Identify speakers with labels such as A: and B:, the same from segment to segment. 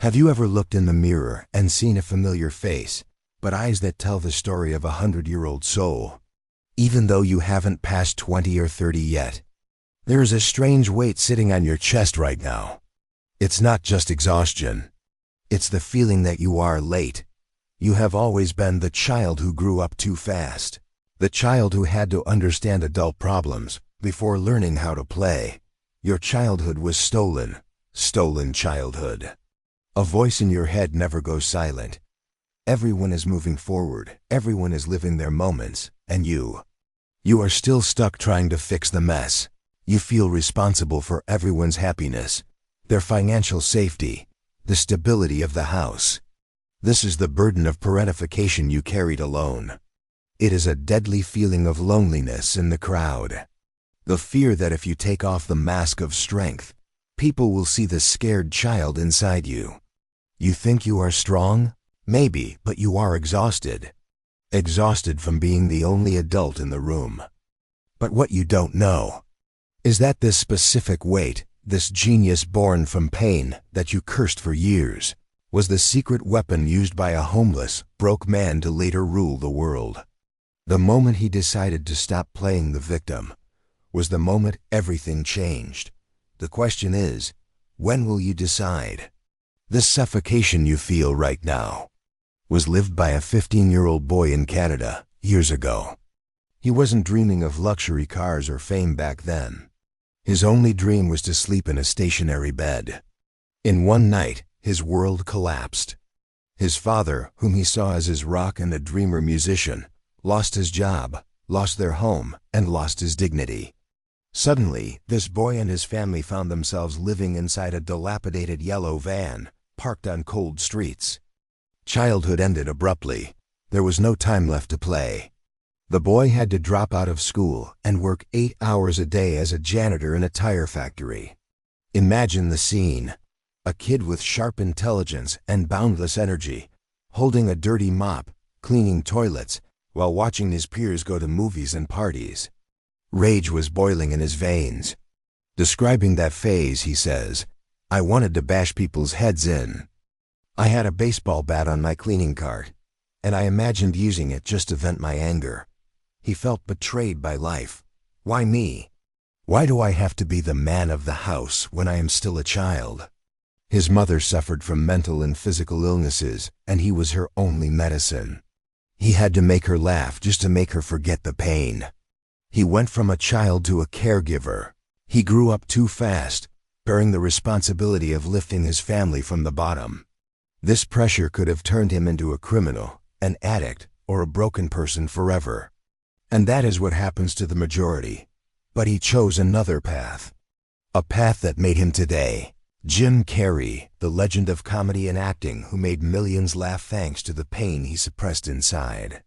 A: Have you ever looked in the mirror and seen a familiar face, but eyes that tell the story of a 100-year-old soul? Even though you haven't passed 20 or 30 yet, there is a strange weight sitting on your chest right now. It's not just exhaustion. It's the feeling that you are late. You have always been the child who grew up too fast. The child who had to understand adult problems before learning how to play. Your childhood was stolen. Stolen childhood. A voice in your head never goes silent. Everyone is moving forward. Everyone is living their moments. And you are still stuck trying to fix the mess. You feel responsible for everyone's happiness, their financial safety, the stability of the house. This is the burden of parentification you carried alone. It is a deadly feeling of loneliness in the crowd. The fear that if you take off the mask of strength, people will see the scared child inside you. You think you are strong? Maybe, but you are exhausted. Exhausted from being the only adult in the room. But what you don't know is that this specific weight, this genius born from pain that you cursed for years, was the secret weapon used by a homeless, broke man to later rule the world. The moment he decided to stop playing the victim was the moment everything changed. The question is, when will you decide? This suffocation you feel right now was lived by a 15-year-old boy in Canada years ago. He wasn't dreaming of luxury cars or fame back then. His only dream was to sleep in a stationary bed. In one night, his world collapsed. His father, whom he saw as his rock and a dreamer musician, lost his job, lost their home, and lost his dignity. Suddenly, this boy and his family found themselves living inside a dilapidated yellow van, parked on cold streets. Childhood ended abruptly. There was no time left to play. The boy had to drop out of school and work 8 hours a day as a janitor in a tire factory. Imagine the scene. A kid with sharp intelligence and boundless energy, holding a dirty mop, cleaning toilets, while watching his peers go to movies and parties. Rage was boiling in his veins. Describing that phase, he says, "I wanted to bash people's heads in. I had a baseball bat on my cleaning cart, and I imagined using it just to vent my anger." He felt betrayed by life. Why me? Why do I have to be the man of the house when I am still a child? His mother suffered from mental and physical illnesses, and he was her only medicine. He had to make her laugh just to make her forget the pain. He went from a child to a caregiver. He grew up too fast, bearing the responsibility of lifting his family from the bottom. This pressure could have turned him into a criminal, an addict, or a broken person forever. And that is what happens to the majority. But he chose another path. A path that made him today. Jim Carrey, the legend of comedy and acting who made millions laugh thanks to the pain he suppressed inside.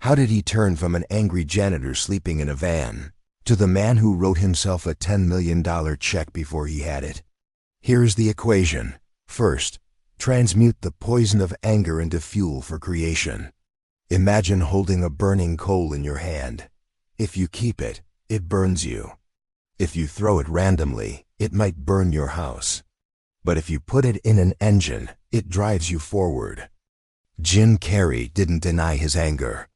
A: How did he turn from an angry janitor sleeping in a van to the man who wrote himself a $10 million check before he had it? Here's the equation. First, transmute the poison of anger into fuel for creation. Imagine holding a burning coal in your hand. If you keep it, it burns you. If you throw it randomly, it might burn your house. But if you put it in an engine, it drives you forward. Jim Carrey didn't deny his anger.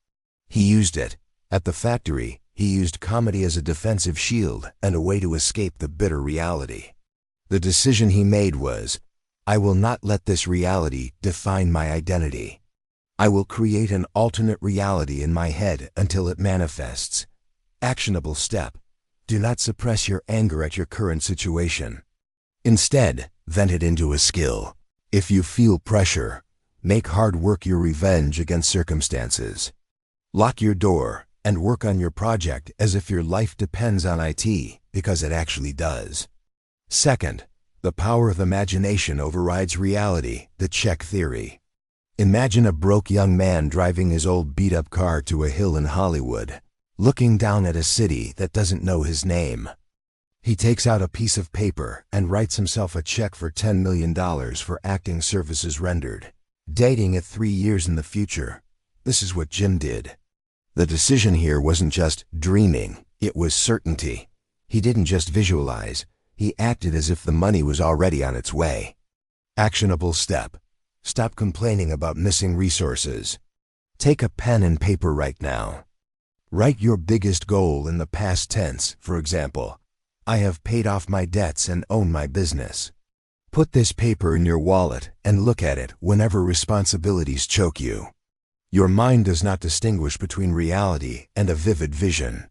A: He used it. At the factory, he used comedy as a defensive shield and a way to escape the bitter reality. The decision he made was, I will not let this reality define my identity. I will create an alternate reality in my head until it manifests. Actionable step. Do not suppress your anger at your current situation. Instead, vent it into a skill. If you feel pressure, make hard work your revenge against circumstances. Lock your door and work on your project as if your life depends on it, because it actually does. Second, the power of imagination overrides reality, the check theory. Imagine a broke young man driving his old beat-up car to a hill in Hollywood, looking down at a city that doesn't know his name. He takes out a piece of paper and writes himself a check for $10 million for acting services rendered, dating it 3 years in the future. This is what Jim did. The decision here wasn't just dreaming, it was certainty. He didn't just visualize, he acted as if the money was already on its way. Actionable step. Stop complaining about missing resources. Take a pen and paper right now. Write your biggest goal in the past tense, for example, I have paid off my debts and own my business. Put this paper in your wallet and look at it whenever responsibilities choke you. Your mind does not distinguish between reality and a vivid vision.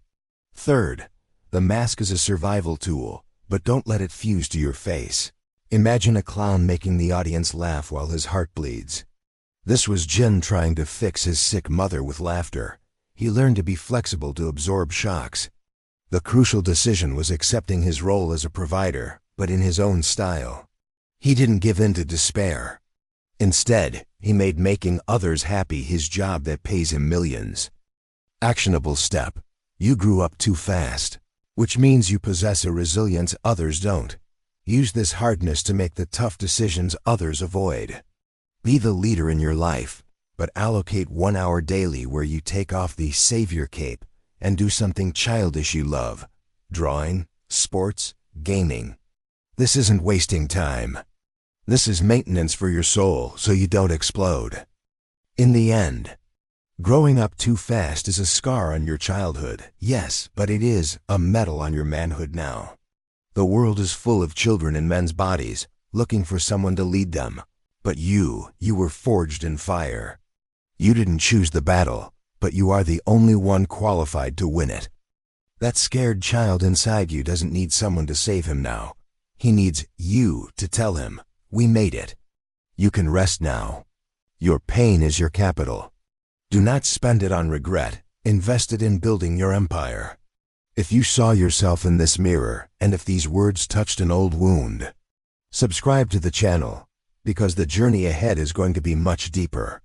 A: Third, the mask is a survival tool, but don't let it fuse to your face. Imagine a clown making the audience laugh while his heart bleeds. This was Jim trying to fix his sick mother with laughter. He learned to be flexible to absorb shocks. The crucial decision was accepting his role as a provider, but in his own style. He didn't give in to despair. Instead, he made making others happy his job that pays him millions. Actionable step. You grew up too fast, which means you possess a resilience others don't. Use this hardness to make the tough decisions others avoid. Be the leader in your life, but allocate 1 hour daily where you take off the savior cape and do something childish you love. Drawing, sports, gaming. This isn't wasting time. This is maintenance for your soul so you don't explode. In the end, growing up too fast is a scar on your childhood, yes, but it is a medal on your manhood now. The world is full of children in men's bodies, looking for someone to lead them. But you were forged in fire. You didn't choose the battle, but you are the only one qualified to win it. That scared child inside you doesn't need someone to save him now. He needs you to tell him, we made it. You can rest now. Your pain is your capital. Do not spend it on regret. Invest it in building your empire. If you saw yourself in this mirror, and if these words touched an old wound, subscribe to the channel, because the journey ahead is going to be much deeper.